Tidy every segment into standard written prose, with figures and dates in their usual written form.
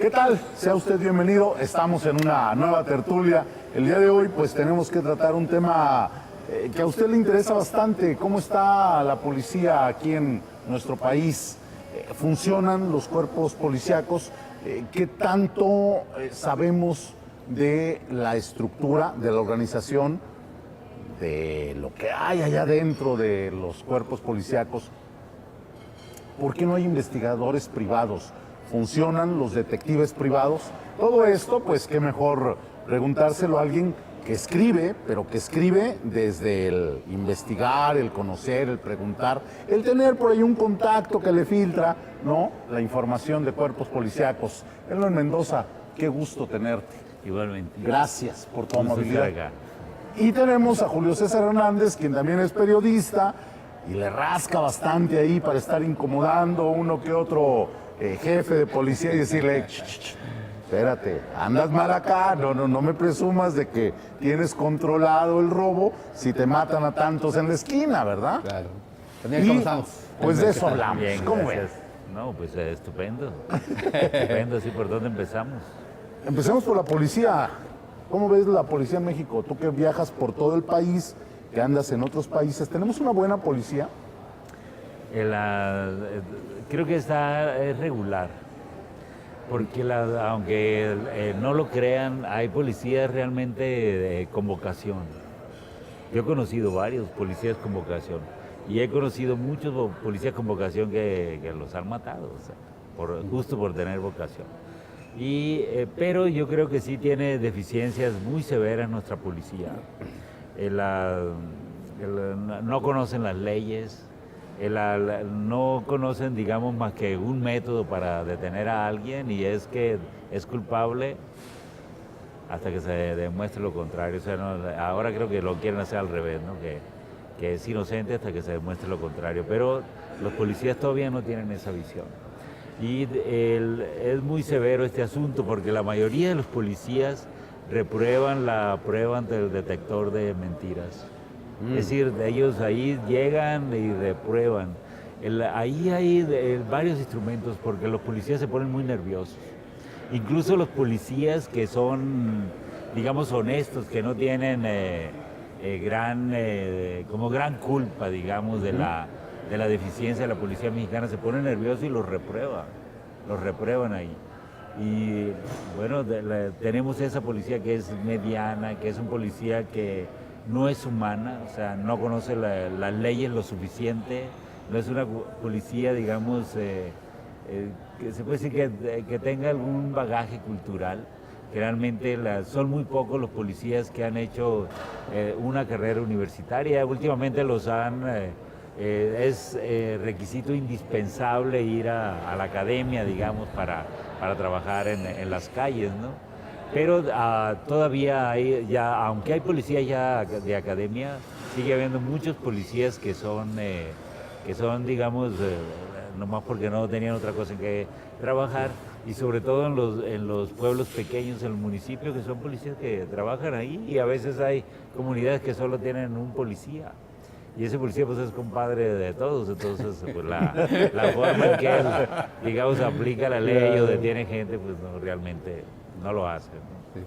¿Qué tal? Sea usted bienvenido. Estamos en una nueva tertulia. El día de hoy pues tenemos que tratar un tema que a usted le interesa bastante. ¿Cómo está la policía aquí en nuestro país? ¿Funcionan los cuerpos policíacos? ¿Qué tanto sabemos de la estructura, de la organización, de lo que hay allá dentro de los cuerpos policíacos? ¿Por qué no hay investigadores privados? ¿Funcionan los detectives privados? Todo esto, pues qué mejor preguntárselo a alguien que escribe, pero que escribe desde el investigar, el conocer, el preguntar, el tener por ahí un contacto que le filtra, ¿no?, la información de cuerpos policíacos. Elon Mendoza, qué gusto tenerte. Igualmente. Gracias por tu amabilidad. Y tenemos a Julio César Hernández, quien también es periodista y le rasca bastante ahí para estar incomodando uno que otro jefe de policía y decirle, espérate, andas mal acá, no me presumas de que tienes controlado el robo si te matan a tantos en la esquina, ¿verdad? Claro. ¿Cómo estamos? Pues de eso hablamos. Bien, ¿Cómo gracias. ves? No, pues estupendo. Estupendo, sí, ¿por dónde empezamos? Empecemos por la policía. ¿Cómo ves la policía en México? Tú que viajas por todo el país, que andas en otros países, ¿tenemos una buena policía? Creo que es regular, porque aunque no lo crean, hay policías realmente con vocación. Yo he conocido varios policías con vocación y he conocido muchos policías con vocación que los han matado, o sea, justo por tener vocación. Pero yo creo que sí tiene deficiencias muy severas nuestra policía. No conocen las leyes. No conocen, digamos, más que un método para detener a alguien y es que es culpable hasta que se demuestre lo contrario. O sea, ahora creo que lo quieren hacer al revés, ¿no? Que es inocente hasta que se demuestre lo contrario. Pero los policías todavía no tienen esa visión. Y es muy severo este asunto porque la mayoría de los policías reprueban la prueba ante el detector de mentiras. Es decir, ellos ahí llegan y reprueban. Ahí hay varios instrumentos porque los policías se ponen muy nerviosos. Incluso los policías que son, digamos, honestos, que no tienen gran culpa, digamos, de la deficiencia de la policía mexicana, se ponen nerviosos y los reprueban ahí. Y bueno, tenemos esa policía que es mediana, que es un policía que no es humana, o sea, no conoce las leyes lo suficiente, no es una policía, digamos, que se puede decir que tenga algún bagaje cultural, que realmente son muy pocos los policías que han hecho una carrera universitaria, últimamente es requisito indispensable ir a la academia, digamos, para trabajar en las calles, ¿no? Pero todavía aunque hay policías ya de academia, sigue habiendo muchos policías que son digamos, nomás porque no tenían otra cosa en que trabajar, y sobre todo en los pueblos pequeños, en los municipios, que son policías que trabajan ahí, y a veces hay comunidades que solo tienen un policía. Y ese policía pues es compadre de todos, entonces pues la forma en que él, digamos, aplica la ley o detiene gente, pues no, realmente no lo hace, ¿no? Sí.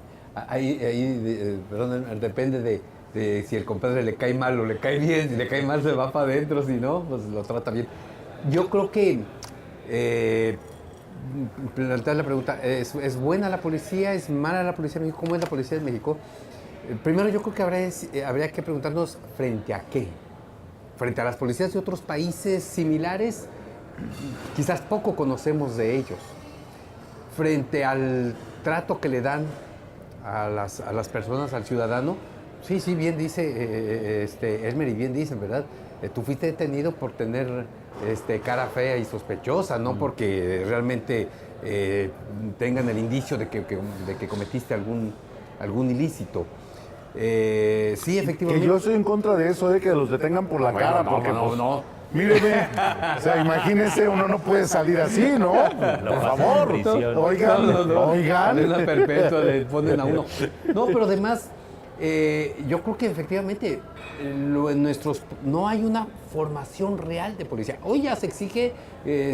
Perdón, depende de si el compadre le cae mal o le cae bien. Si le cae mal se va para adentro, si no, pues lo trata bien. Yo creo que, plantear la pregunta, ¿es buena la policía? ¿Es mala la policía de México? ¿Cómo es la policía de México? Primero yo creo que habría que preguntarnos frente a qué. Frente a las policías de otros países similares, quizás poco conocemos de ellos. Frente al trato que le dan a las personas, al ciudadano, sí, bien dice Elmer, y bien dicen, ¿verdad? Tú fuiste detenido por tener cara fea y sospechosa, no porque realmente tengan el indicio de que cometiste algún ilícito. Sí, efectivamente. Que yo estoy en contra de eso, de que los detengan por la cara, porque no. Míreme, o sea, imagínese, uno no puede salir así, ¿no? Por favor, oigan. Cadena perpetua le ponen a uno. No, pero además, Yo creo que efectivamente no hay una formación real de policía. Hoy ya se exige,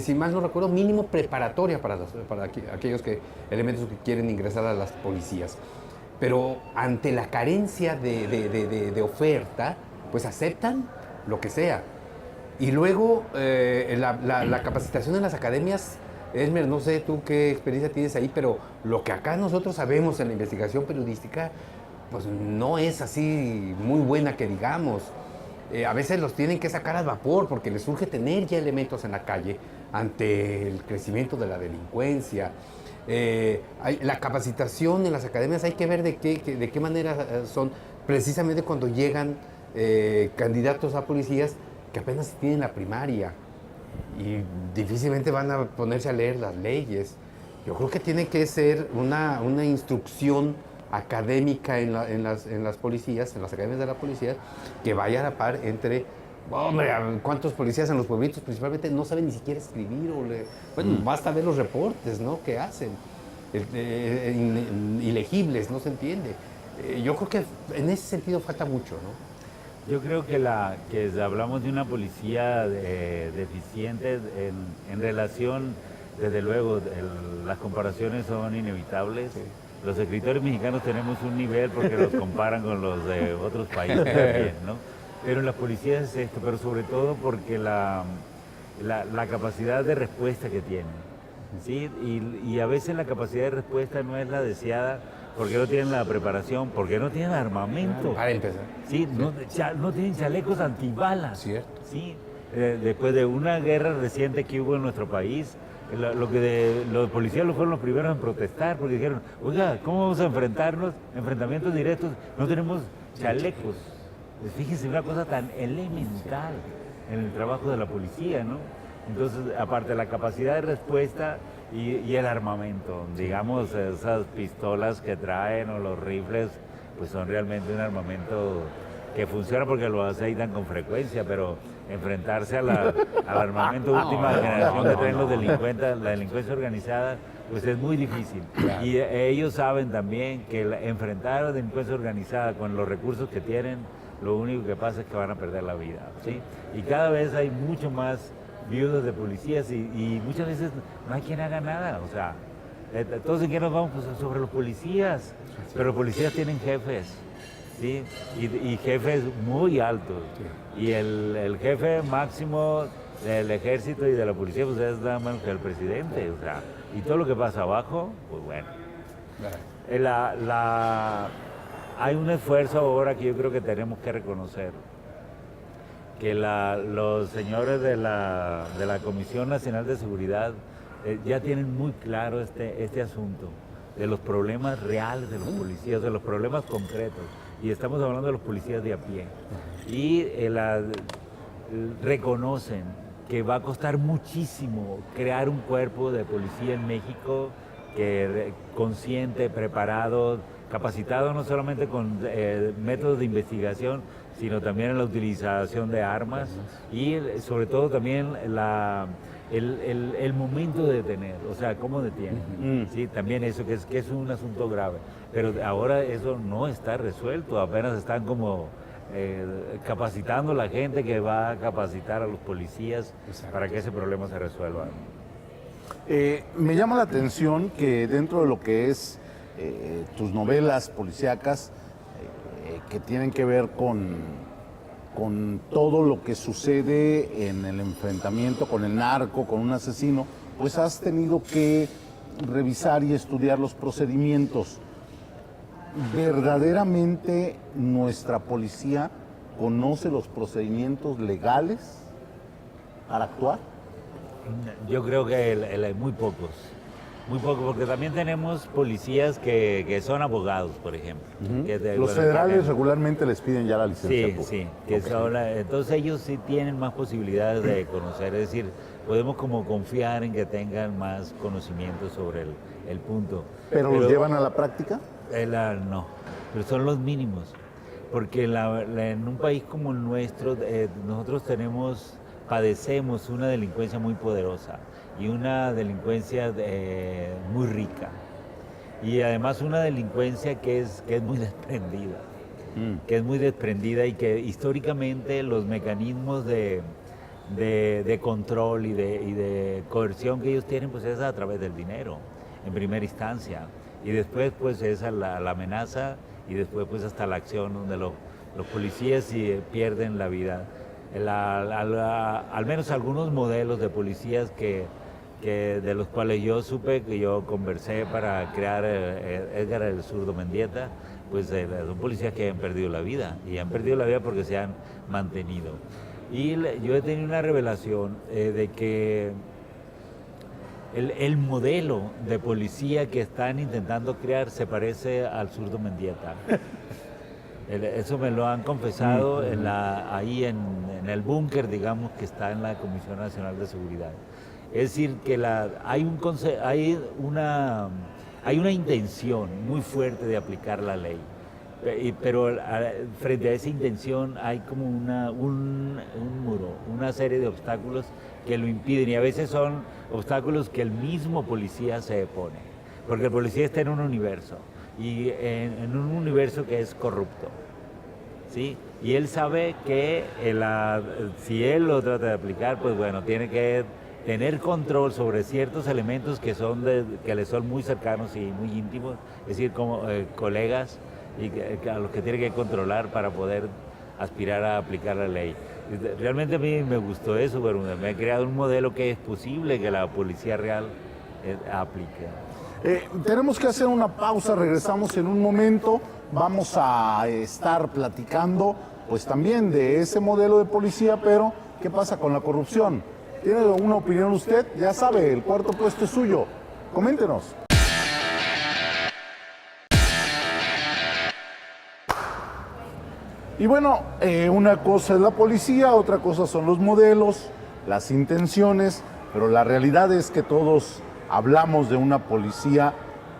si mal no recuerdo, mínimo preparatoria para aquellos elementos que quieren ingresar a las policías. Pero ante la carencia de oferta, pues aceptan lo que sea. Y luego la capacitación en las academias, Esmer, no sé tú qué experiencia tienes ahí, pero lo que acá nosotros sabemos en la investigación periodística, pues no es así muy buena que digamos. A veces los tienen que sacar al vapor porque les surge tener ya elementos en la calle ante el crecimiento de la delincuencia. La capacitación en las academias hay que ver de qué manera son, precisamente cuando llegan candidatos a policías que apenas tienen la primaria y difícilmente van a ponerse a leer las leyes. Yo creo que tiene que ser una instrucción académica en las policías, en las academias de la policía, que vaya a la par entre, hombre, cuántos policías en los pueblitos principalmente no saben ni siquiera escribir, bueno, basta ver los reportes, ¿no?, que hacen, ilegibles, no se entiende. Yo creo que en ese sentido falta mucho, ¿no? Yo creo que hablamos de una policía deficiente en relación, desde luego, las comparaciones son inevitables. Sí. Los escritores mexicanos tenemos un nivel porque los comparan con los de otros países también, ¿no? Pero en las policías es esto, pero sobre todo porque la capacidad de respuesta que tienen, ¿sí? Y a veces la capacidad de respuesta no es la deseada porque no tienen la preparación, porque no tienen armamento. Para empezar. Sí, no tienen chalecos antibalas. Cierto. Sí, después de una guerra reciente que hubo en nuestro país, los policías fueron los primeros en protestar porque dijeron, oiga, ¿cómo vamos a enfrentamientos directos? No tenemos chalecos. Fíjense, una cosa tan elemental en el trabajo de la policía, ¿no? Entonces, aparte de la capacidad de respuesta y el armamento, digamos, esas pistolas que traen o los rifles, pues son realmente un armamento que funciona porque lo aceitan con frecuencia, pero enfrentarse al armamento última generación que traen los delincuentes, la delincuencia organizada, pues es muy difícil. Claro. Y ellos saben también que enfrentar a la delincuencia organizada con los recursos que tienen, lo único que pasa es que van a perder la vida, ¿sí? Y cada vez hay mucho más viudos de policías y muchas veces no hay quien haga nada, o sea, todos en qué nos vamos, pues sobre los policías, pero los policías tienen jefes, ¿sí? Y jefes muy altos, y el jefe máximo del ejército y de la policía pues es nada más que el presidente, o sea, y todo lo que pasa abajo, pues bueno. Hay un esfuerzo ahora que yo creo que tenemos que reconocer, que los señores de la Comisión Nacional de Seguridad ya tienen muy claro este asunto de los problemas reales de los policías, de los problemas concretos. Y estamos hablando de los policías de a pie. Y reconocen que va a costar muchísimo crear un cuerpo de policía en México consciente, preparado, capacitado no solamente con métodos de investigación, sino también en la utilización de armas y sobre todo también el momento de detener, o sea, cómo detienen. Sí, también eso que es un asunto grave. Pero ahora eso no está resuelto, apenas están como capacitando a la gente que va a capacitar a los policías. Exacto. Para que ese problema se resuelva. Me llama la atención que dentro de lo que es tus novelas policíacas, que tienen que ver con todo lo que sucede en el enfrentamiento con el narco, con un asesino, pues has tenido que revisar y estudiar los procedimientos. ¿Verdaderamente nuestra policía conoce los procedimientos legales para actuar? Yo creo que muy pocos, porque también tenemos policías que son abogados, por ejemplo. Los federales regularmente les piden ya la licenciatura. Sí, entonces ellos sí tienen más posibilidades de conocer, es decir, podemos como confiar en que tengan más conocimiento sobre el punto. ¿Pero los llevan a la práctica? No, pero son los mínimos, porque en un país como el nuestro, nosotros padecemos una delincuencia muy poderosa y una delincuencia muy rica y además una delincuencia que es muy desprendida. que es muy desprendida y que históricamente los mecanismos de control y de coerción que ellos tienen, pues es a través del dinero, en primera instancia. Y después, pues, es la amenaza y después, pues, hasta la acción donde los policías pierden la vida. Al menos algunos modelos de policías de los cuales yo supe, que yo conversé para crear Edgar el Zurdo Mendieta, pues son policías que han perdido la vida, y han perdido la vida porque se han mantenido. Y yo he tenido una revelación de que el modelo de policía que están intentando crear se parece al Zurdo Mendieta. Eso me lo han confesado ahí en el búnker, digamos, que está en la Comisión Nacional de Seguridad. Es decir, que hay una intención muy fuerte de aplicar la ley, pero frente a esa intención hay como un muro, una serie de obstáculos que lo impiden, y a veces son obstáculos que el mismo policía se pone, porque el policía está en un universo, y en un universo que es corrupto, ¿sí? Y él sabe que si él lo trata de aplicar, pues bueno, tiene que tener control sobre ciertos elementos que le son muy cercanos y muy íntimos, es decir, como colegas, y a los que tiene que controlar para poder aspirar a aplicar la ley. Realmente a mí me gustó eso, pero me ha creado un modelo que es posible que la policía real aplique. Tenemos que hacer una pausa, regresamos en un momento, vamos a estar platicando pues también de ese modelo de policía, pero ¿qué pasa con la corrupción? ¿Tiene una opinión usted? Ya sabe, el cuarto puesto es suyo. Coméntenos. Y bueno, una cosa es la policía, otra cosa son los modelos, las intenciones, pero la realidad es que todos hablamos de una policía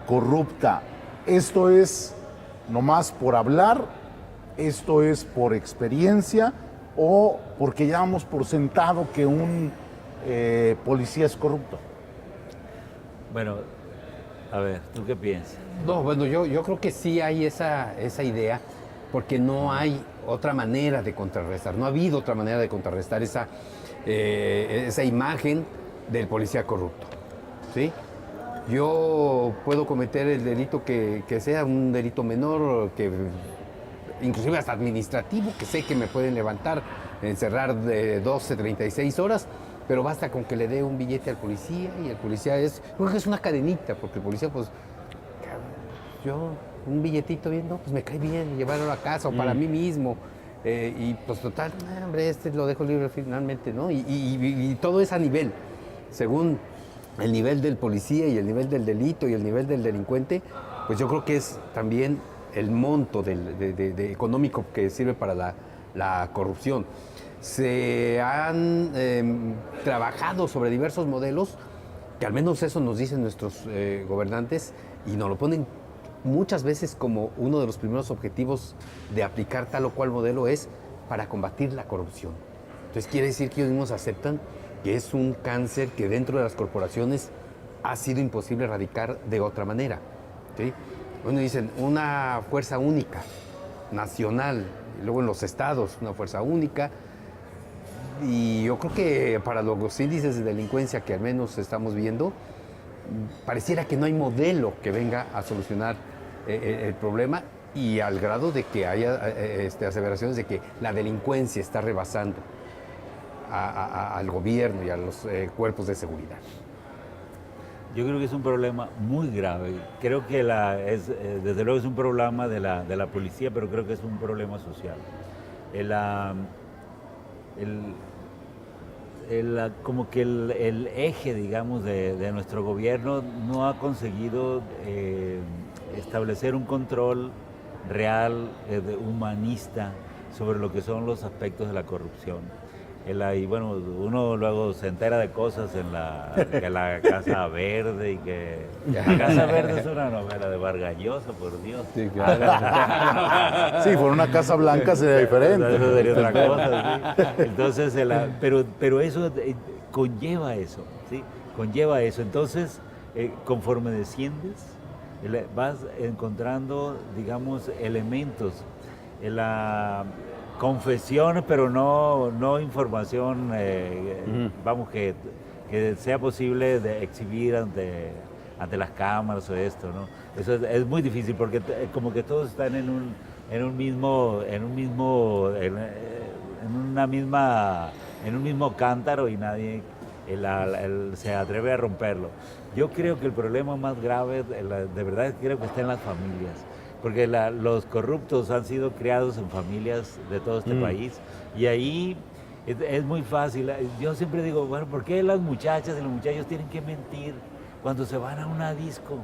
corrupta. Esto es nomás por hablar, esto es por experiencia o porque ya damos por sentado que un policía es corrupto. Bueno, a ver, ¿tú qué piensas? No, bueno, yo creo que sí hay esa idea, porque no hay otra manera de contrarrestar, no ha habido otra manera de contrarrestar esa imagen del policía corrupto, ¿sí? Yo puedo cometer el delito que sea, un delito menor, que inclusive hasta administrativo, que sé que me pueden levantar, encerrar de 12, 36 horas, pero basta con que le dé un billete al policía, y el policía creo que es una cadenita, porque el policía, pues, un billetito bien, no, pues me cae bien, llevarlo a casa o para mí mismo, y pues total, hombre, lo dejo libre finalmente, ¿no? Y todo es a nivel, según el nivel del policía y el nivel del delito y el nivel del delincuente, pues yo creo que es también el monto de económico que sirve para la corrupción. Se han trabajado sobre diversos modelos, que al menos eso nos dicen nuestros gobernantes, y nos lo ponen muchas veces como uno de los primeros objetivos de aplicar tal o cual modelo es para combatir la corrupción. Entonces quiere decir que ellos mismos aceptan que es un cáncer que dentro de las corporaciones ha sido imposible erradicar de otra manera, ¿sí? Bueno, dicen una fuerza única, nacional, y luego en los estados una fuerza única, y yo creo que para los índices de delincuencia que al menos estamos viendo, pareciera que no hay modelo que venga a solucionar el problema, y al grado de que haya aseveraciones de que la delincuencia está rebasando al gobierno y a los cuerpos de seguridad. Yo creo que es un problema muy grave. Creo que desde luego es un problema de la policía, pero creo que es un problema social. Como que el eje, digamos, de nuestro gobierno no ha conseguido establecer un control real, humanista, sobre lo que son los aspectos de la corrupción. Y bueno, uno luego se entera de cosas que la Casa Verde, y que la Casa Verde es una novela de Vargas Llosa, por Dios. Sí, claro. Sí, por una Casa Blanca sería diferente. Eso sería otra cosa, ¿sí? Entonces, pero eso conlleva eso, ¿sí? Conlleva eso. Entonces, conforme desciendes, vas encontrando, digamos, elementos la confesión, pero no información, vamos, que sea posible de exhibir ante las cámaras o esto, ¿no? Eso es muy difícil porque como que todos están en un mismo cántaro y nadie se atreve a romperlo. Yo creo que el problema más grave, de verdad creo que está en las familias, porque los corruptos han sido criados en familias de todo este país y ahí es muy fácil. Yo siempre digo, bueno, ¿por qué las muchachas y los muchachos tienen que mentir cuando se van a una disco?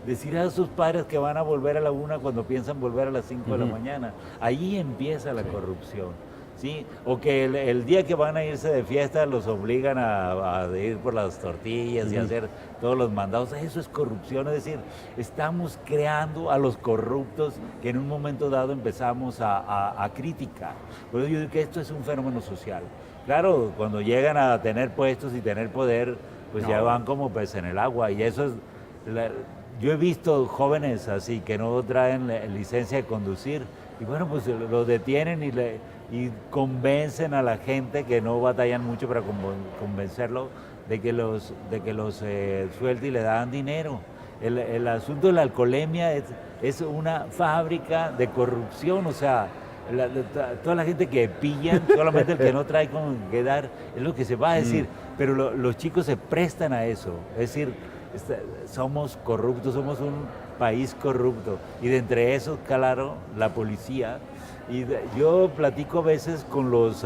Decir a sus padres que van a volver a la 1 cuando piensan volver a las 5 de la mañana. Ahí empieza la corrupción, ¿sí? O que el día que van a irse de fiesta los obligan a ir por las tortillas y hacer todos los mandados. Eso es corrupción, es decir, estamos creando a los corruptos que en un momento dado empezamos a criticar. Por eso yo digo que esto es un fenómeno social. Claro, cuando llegan a tener puestos y tener poder, pues ya van como pez en el agua y eso es... Yo he visto jóvenes así que no traen licencia de conducir y bueno, pues los detienen y convencen a la gente que no batallan mucho para convencerlo de que los suelte y le dan dinero. El asunto de la alcoholemia es una fábrica de corrupción, o sea, toda la gente que pillan, solamente el que no trae con qué dar, es lo que se va a decir, pero los chicos se prestan a eso, es decir, somos corruptos, somos un país corrupto y de entre esos, claro, la policía. Y yo platico a veces con los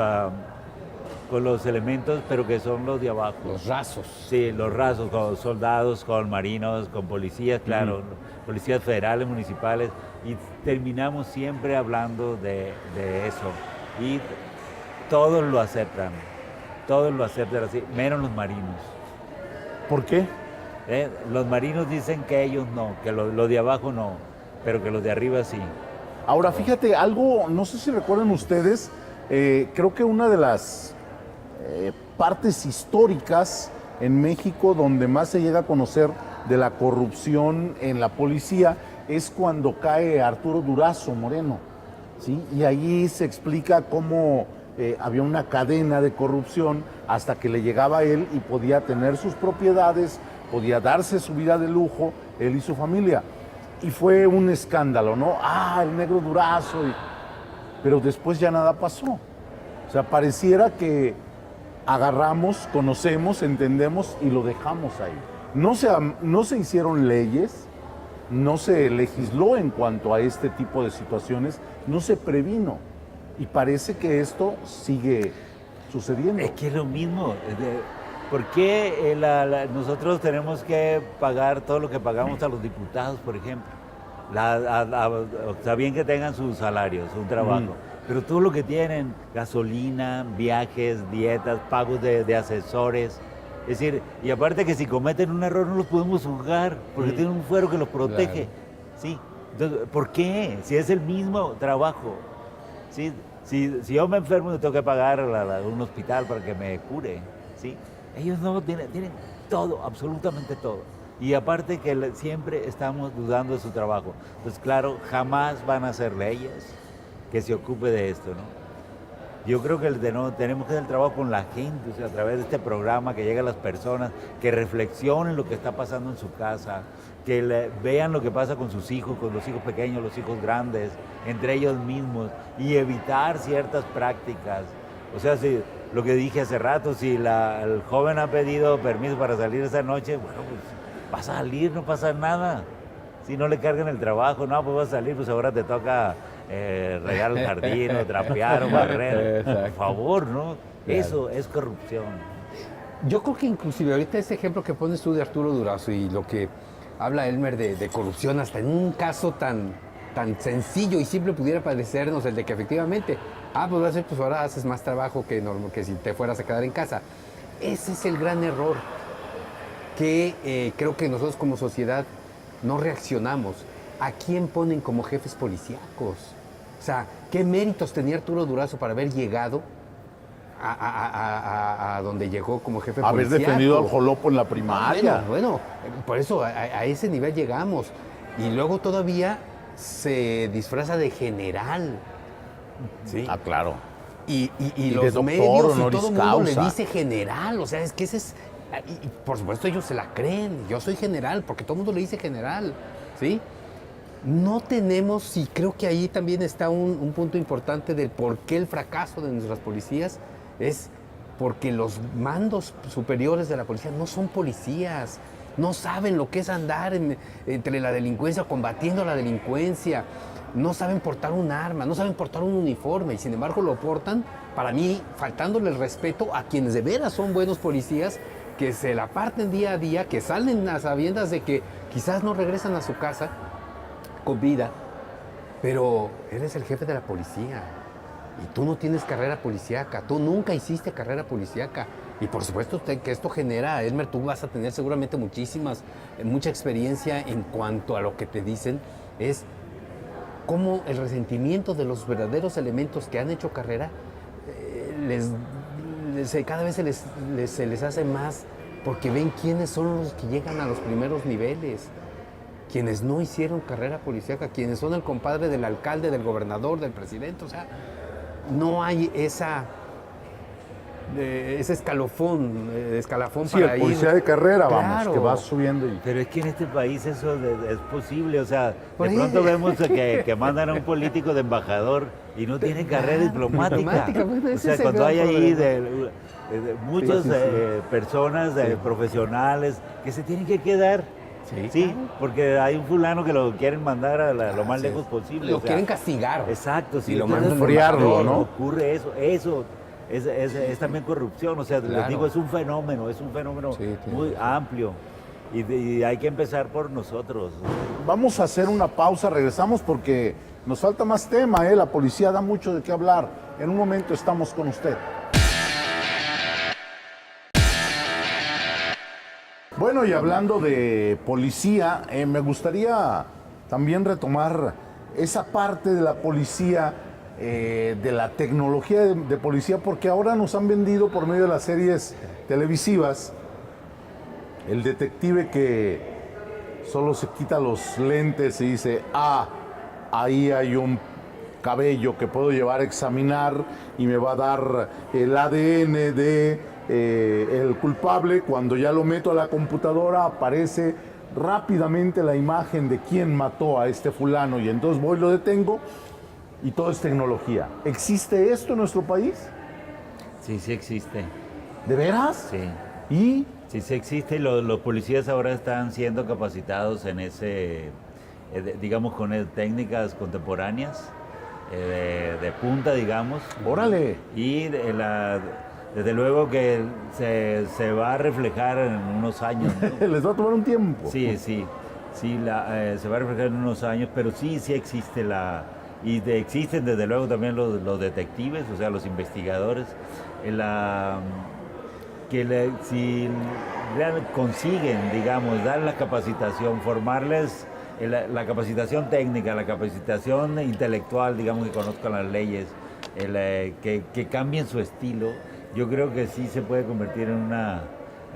elementos, pero que son los de abajo. Los rasos. Sí, los rasos, con soldados, con marinos, con policías, claro, policías federales, municipales, y terminamos siempre hablando de eso. Y todos lo aceptan así, menos los marinos. ¿Por qué? Los marinos dicen que ellos no, que los de abajo no, pero que los de arriba sí. Ahora, fíjate, algo, no sé si recuerdan ustedes, creo que una de las partes históricas en México donde más se llega a conocer de la corrupción en la policía es cuando cae Arturo Durazo Moreno, ¿sí? Y allí se explica cómo había una cadena de corrupción hasta que le llegaba a él y podía tener sus propiedades, podía darse su vida de lujo, él y su familia. Y fue un escándalo, ¿no? El negro Durazo. Pero después ya nada pasó. O sea, pareciera que agarramos, conocemos, entendemos y lo dejamos ahí. No se hicieron leyes, no se legisló en cuanto a este tipo de situaciones, no se previno. Y parece que esto sigue sucediendo. Es que es lo mismo. ¿Por qué nosotros tenemos que pagar todo lo que pagamos a los diputados, por ejemplo? Está bien que tengan sus salarios, un trabajo, pero todo lo que tienen, gasolina, viajes, dietas, pagos de asesores, es decir, y aparte que si cometen un error no los podemos juzgar, porque tienen un fuero que los protege. Claro. ¿Sí? Entonces, ¿por qué? Si es el mismo trabajo. ¿Sí? Si yo me enfermo y tengo que pagar un hospital para que me cure, ¿sí? Ellos no tienen todo, absolutamente todo. Y aparte que siempre estamos dudando de su trabajo. Entonces, claro, jamás van a hacer leyes que se ocupe de esto, ¿no? Yo creo que tenemos que hacer el trabajo con la gente, o sea, a través de este programa, que lleguen a las personas, que reflexionen lo que está pasando en su casa, que vean lo que pasa con sus hijos, con los hijos pequeños, los hijos grandes, entre ellos mismos, y evitar ciertas prácticas. O sea, si lo que dije hace rato, si el joven ha pedido permiso para salir esa noche, bueno, pues va a salir, no pasa nada. Si no le cargan el trabajo, no, pues vas a salir, pues ahora te toca regar el jardín, o trapear, o barrer. Por favor, ¿no? Claro. Eso es corrupción. Yo creo que inclusive ahorita ese ejemplo que pones tú de Arturo Durazo y lo que habla Elmer de corrupción, hasta en un caso tan sencillo y simple pudiera parecernos el de que efectivamente, pues ahora haces más trabajo que si te fueras a quedar en casa. Ese es el gran error que creo que nosotros como sociedad no reaccionamos. ¿A quién ponen como jefes policíacos? O sea, ¿qué méritos tenía Arturo Durazo para haber llegado a donde llegó como jefe policíaco? Haber defendido al Jolopo en la primaria. Bueno, por eso a ese nivel llegamos. Y luego todavía se disfraza de general. ¿sí? Ah, claro. Y de los doctor medios y honoris todo el mundo le causa. dice general, o sea, es que ese es... Y por supuesto ellos se la creen, yo soy general, porque todo el mundo le dice general, ¿sí? No tenemos, y creo que ahí también está un punto importante del por qué el fracaso de nuestras policías es porque los mandos superiores de la policía no son policías, no saben lo que es andar entre la delincuencia, combatiendo la delincuencia, no saben portar un arma, no saben portar un uniforme y sin embargo lo portan, para mí, faltándole el respeto a quienes de veras son buenos policías, que se la parten día a día, que salen a sabiendas de que quizás no regresan a su casa con vida, pero eres el jefe de la policía y tú no tienes carrera policíaca, tú nunca hiciste carrera policíaca. Y por supuesto que esto genera, Elmer, tú vas a tener seguramente mucha experiencia en cuanto a lo que te dicen, es cómo el resentimiento de los verdaderos elementos que han hecho carrera cada vez se les hace más porque ven quiénes son los que llegan a los primeros niveles, quienes no hicieron carrera policíaca, quienes son el compadre del alcalde, del gobernador, del presidente, o sea, no hay ese escalafón Sí, para el ir. policía de carrera, vamos, Claro. que va subiendo y... Pero es que en este país eso es posible, o sea, Por de ahí- pronto vemos que mandan a un político de embajador y no tiene carrera diplomática. Diplomática, bueno, O ese sea, es el cuando gran hay ahí problema. muchas Sí, sí. personas, profesionales, que se tienen que quedar. Sí, Sí, porque hay un fulano que lo quieren mandar a lo más lejos posible. Lo o sea, quieren castigar. Exacto, sí. Y lo entonces, mandan enfriarlo, ¿no? Ocurre eso. Es también corrupción, o sea, les Claro. digo, es un fenómeno Sí, muy amplio y hay que empezar por nosotros. Vamos a hacer una pausa, regresamos porque nos falta más tema, ¿eh? La policía da mucho de qué hablar. En un momento estamos con usted. Bueno, y hablando de policía, me gustaría también retomar esa parte de la policía, de la tecnología de policía, porque ahora nos han vendido por medio de las series televisivas el detective que solo se quita los lentes y dice, ahí hay un cabello que puedo llevar a examinar y me va a dar el ADN de el culpable. Cuando ya lo meto a la computadora aparece rápidamente la imagen de quién mató a este fulano y entonces voy y lo detengo y todo es tecnología. ¿Existe esto en nuestro país? Sí, sí existe. ¿De veras? Sí. ¿Y? Sí existe y los policías ahora están siendo capacitados en digamos, con técnicas contemporáneas, de punta, digamos. Órale. Y desde luego que se va a reflejar en unos años, ¿no? Les va a tomar un tiempo. Sí, se va a reflejar en unos años, pero sí existe existen desde luego también los detectives, o sea, los investigadores, si consiguen, digamos, dar la capacitación, formarles la capacitación técnica, la capacitación intelectual, digamos, que conozcan las leyes, que cambien su estilo, yo creo que sí se puede convertir en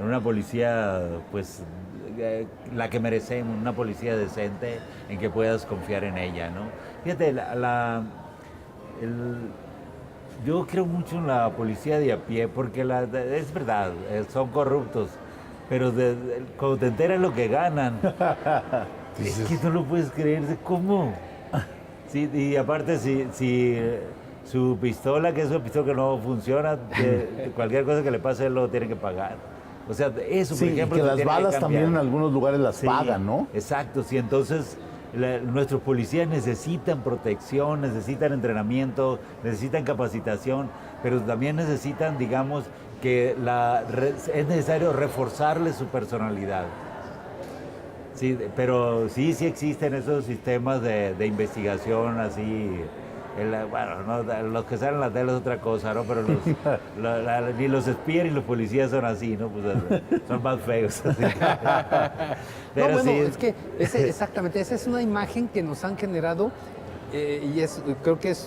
una policía, pues, la que merecemos, una policía decente en que puedas confiar en ella, ¿no? Fíjate, yo creo mucho en la policía de a pie, porque es verdad, son corruptos, pero cuando te enteras lo que ganan, es que no lo puedes creer, ¿cómo? Sí, y aparte, si su pistola, que es una pistola que no funciona, cualquier cosa que le pase, él lo tiene que pagar. O sea, eso, Sí, por ejemplo, que se las tiene balas cambiar. también en algunos lugares las Sí, pagan, ¿no? Exacto, sí, entonces nuestros policías necesitan protección, necesitan entrenamiento, necesitan capacitación, pero también necesitan, digamos, que es necesario reforzarles su personalidad. Sí, pero sí existen esos sistemas de investigación así. Bueno, no, los que salen en la tele es otra cosa, ¿no? Pero ni los espías ni los policías son así, ¿no? Pues son más feos. Así. Pero No, bueno, sí, es que exactamente, esa es una imagen que nos han generado y creo que es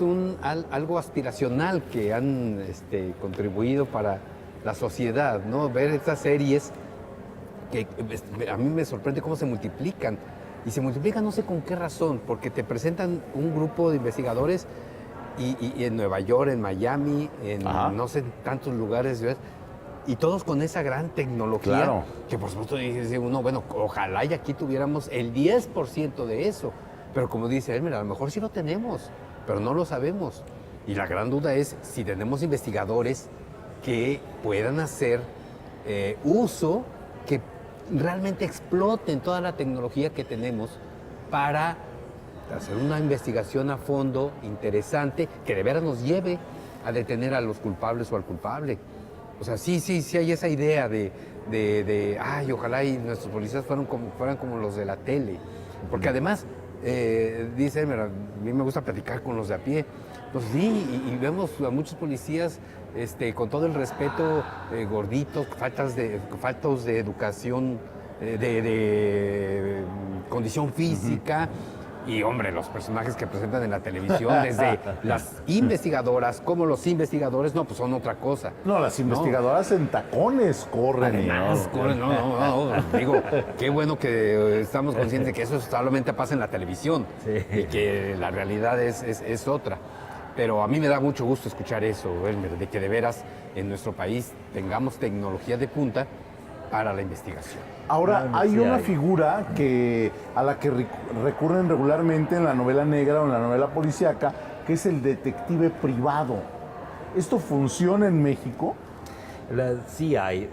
algo aspiracional que han contribuido para la sociedad, ¿no? Ver estas series que a mí me sorprende cómo se multiplican. Y se multiplican no sé con qué razón, porque te presentan un grupo de investigadores y en Nueva York, en Miami, en Ajá. no sé, tantos lugares, ¿ves? Y todos con esa gran tecnología, Claro. que por supuesto dice uno, bueno, ojalá y aquí tuviéramos el 10% de eso. Pero como dice Elmer, a lo mejor sí lo tenemos, pero no lo sabemos. Y la gran duda es si tenemos investigadores que puedan hacer uso, que realmente exploten toda la tecnología que tenemos para hacer una investigación a fondo, interesante, que de veras nos lleve a detener a los culpables o al culpable. O sea, sí hay esa idea de ay, ojalá y nuestros policías fueran como los de la tele. Porque además, dice, a mí me gusta platicar con los de a pie. Pues sí, y vemos a muchos policías con todo el respeto, gorditos, faltos de educación, de condición física. Y hombre, los personajes que presentan en la televisión, desde las investigadoras como los investigadores, no, pues son otra cosa. No, las investigadoras en tacones corren. Además, no, digo, qué bueno que estamos conscientes de que eso solamente pasa en la televisión y que la realidad es otra. Pero a mí me da mucho gusto escuchar eso, Elmer, de que de veras en nuestro país tengamos tecnología de punta para la investigación. Ahora, No, hay sí una hay. figura a la que recurren regularmente en la novela negra o en la novela policíaca, que es el detective privado. ¿Esto funciona en México? Sí hay,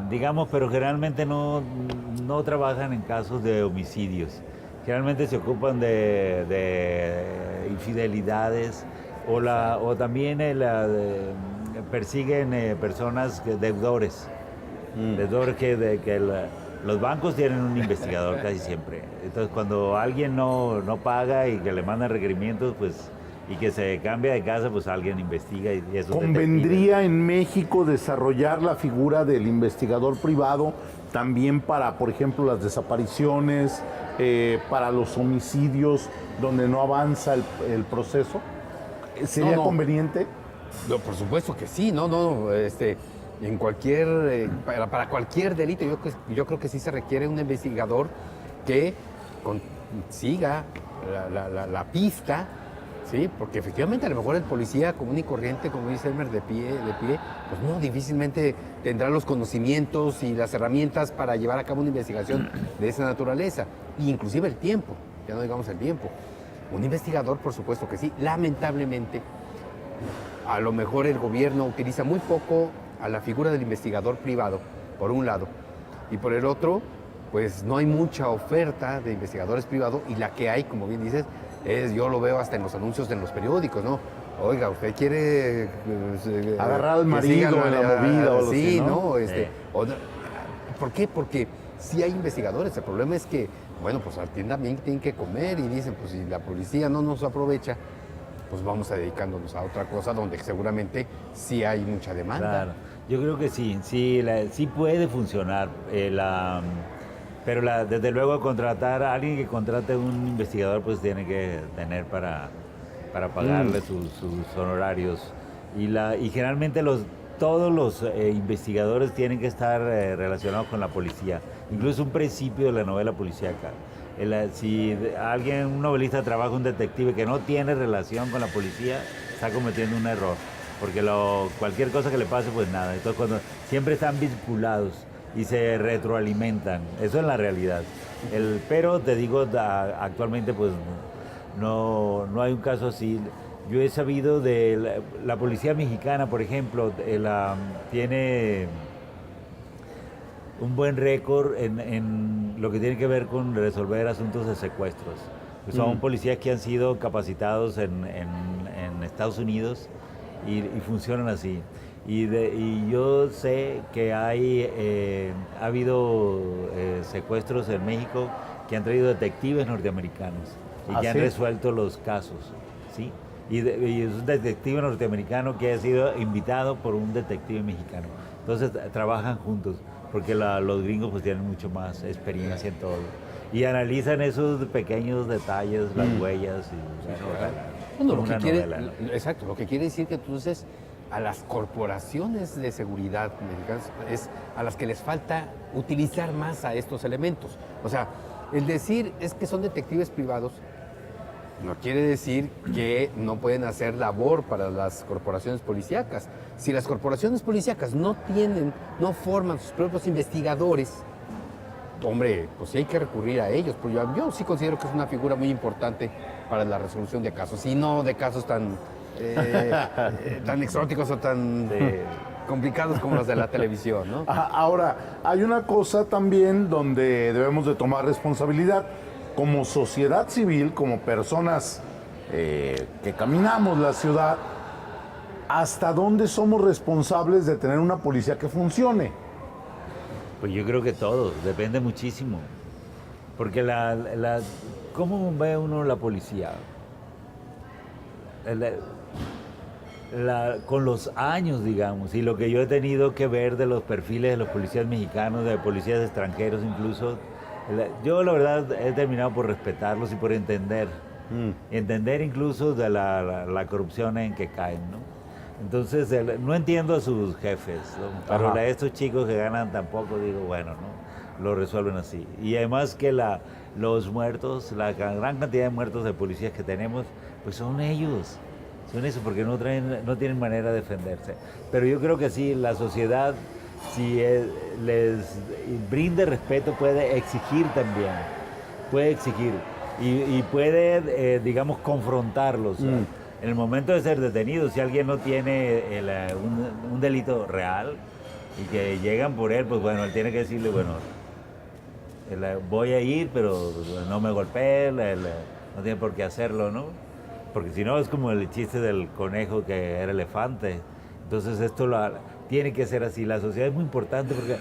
digamos, pero generalmente no trabajan en casos de homicidios. Generalmente se ocupan de infidelidades o también persiguen personas, deudores. Deudores los bancos tienen un investigador casi siempre. Entonces, cuando alguien no paga y que le mandan requerimientos, pues, y que se cambia de casa, pues alguien investiga y eso. ¿Convendría en México desarrollar la figura del investigador privado también para, por ejemplo, las desapariciones, para los homicidios donde no avanza el proceso? ¿Sería No. conveniente? No, por supuesto que sí, en cualquier, para cualquier delito, yo creo que sí se requiere un investigador que siga la pista, ¿sí? Porque efectivamente a lo mejor el policía común y corriente, como dice Elmer, de pie, pues no, difícilmente tendrá los conocimientos y las herramientas para llevar a cabo una investigación de esa naturaleza, e inclusive el tiempo, ya no digamos el tiempo. Un investigador, por supuesto que sí, lamentablemente, a lo mejor el gobierno utiliza muy poco a la figura del investigador privado, por un lado, y por el otro, pues no hay mucha oferta de investigadores privados, y la que hay, como bien dices, yo lo veo hasta en los anuncios de los periódicos, ¿no? Oiga, usted quiere agarrar al que marido siga en la movida o algo sí, así, ¿no? ¿Por qué? Porque sí hay investigadores, el problema es que, bueno, pues también tienen que comer y dicen, pues si la policía no nos aprovecha, pues vamos a dedicándonos a otra cosa donde seguramente sí hay mucha demanda. Claro, yo creo que sí puede funcionar, pero desde luego contratar a alguien que contrate un investigador, pues tiene que tener para pagarle sus honorarios. Y generalmente todos los investigadores tienen que estar relacionados con la policía. Incluso un principio de la novela policíaca. Si un novelista trabaja un detective que no tiene relación con la policía, está cometiendo un error. Porque cualquier cosa que le pase, pues nada. Entonces, siempre están vinculados y se retroalimentan. Eso es la realidad. Pero te digo, actualmente, pues no hay un caso así. Yo he sabido de la policía mexicana, por ejemplo, tiene un buen récord en lo que tiene que ver con resolver asuntos de secuestros. Son policías que han sido capacitados en Estados Unidos y funcionan así. Y yo sé que ha habido secuestros en México que han traído detectives norteamericanos y que han resuelto los casos, ¿sí? Y es un detective norteamericano que ha sido invitado por un detective mexicano. Entonces trabajan juntos, porque los gringos pues tienen mucho más experiencia en todo. Y analizan esos pequeños detalles, las huellas y Bueno, una novela, ¿no? Exacto, lo que quiere decir que entonces a las corporaciones de seguridad mexicanas es a las que les falta utilizar más a estos elementos. O sea, el decir es que son detectives privados, no quiere decir que no pueden hacer labor para las corporaciones policíacas. Si las corporaciones policíacas no forman sus propios investigadores, hombre, pues sí hay que recurrir a ellos, porque yo sí considero que es una figura muy importante para la resolución de casos, y no de casos tan exóticos o tan complicados como los de la televisión, ¿no? Ahora, hay una cosa también donde debemos de tomar responsabilidad. Como sociedad civil, como personas que caminamos la ciudad, ¿hasta dónde somos responsables de tener una policía que funcione? Pues yo creo que todos, depende muchísimo. Porque ¿cómo ve uno la policía? Con los años, digamos, y lo que yo he tenido que ver de los perfiles de los policías mexicanos, de policías extranjeros incluso, yo la verdad he terminado por respetarlos y por entender incluso de la corrupción en que caen, ¿no? Entonces, no entiendo a sus jefes, ¿no? Pero a estos chicos que ganan tampoco, digo, bueno, ¿no? Lo resuelven así. Y además que los muertos, la gran cantidad de muertos de policías que tenemos, pues son ellos. Son eso, porque no tienen manera de defenderse. Pero yo creo que sí, la sociedad, si les brinde respeto, puede exigir también. Puede exigir. Y puede, digamos, confrontarlos. En el momento de ser detenidos, si alguien no tiene un delito real y que llegan por él, pues bueno, él tiene que decirle, bueno, voy a ir, pero no me golpee, no tiene por qué hacerlo, ¿no? Porque si no es como el chiste del conejo que era elefante. Entonces esto tiene que ser así. La sociedad es muy importante porque,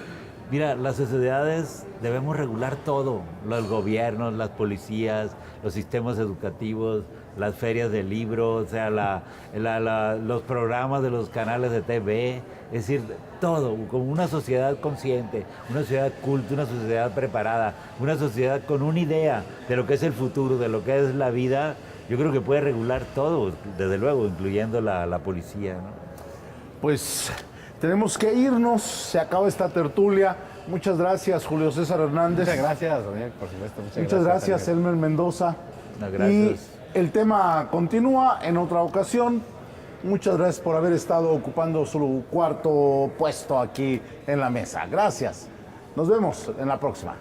mira, las sociedades debemos regular todo. Los gobiernos, las policías, los sistemas educativos, las ferias de libros, o sea, los programas de los canales de TV. Es decir, todo, como una sociedad consciente, una sociedad culta, una sociedad preparada, una sociedad con una idea de lo que es el futuro, de lo que es la vida. Yo creo que puede regular todo, desde luego, incluyendo la policía, ¿no? Pues tenemos que irnos, se acaba esta tertulia. Muchas gracias, Julio César Hernández. Muchas gracias, Daniel, por supuesto. Muchas gracias, Elmer Mendoza. No, gracias. Y el tema continúa en otra ocasión. Muchas gracias por haber estado ocupando su cuarto puesto aquí en la mesa. Gracias. Nos vemos en la próxima.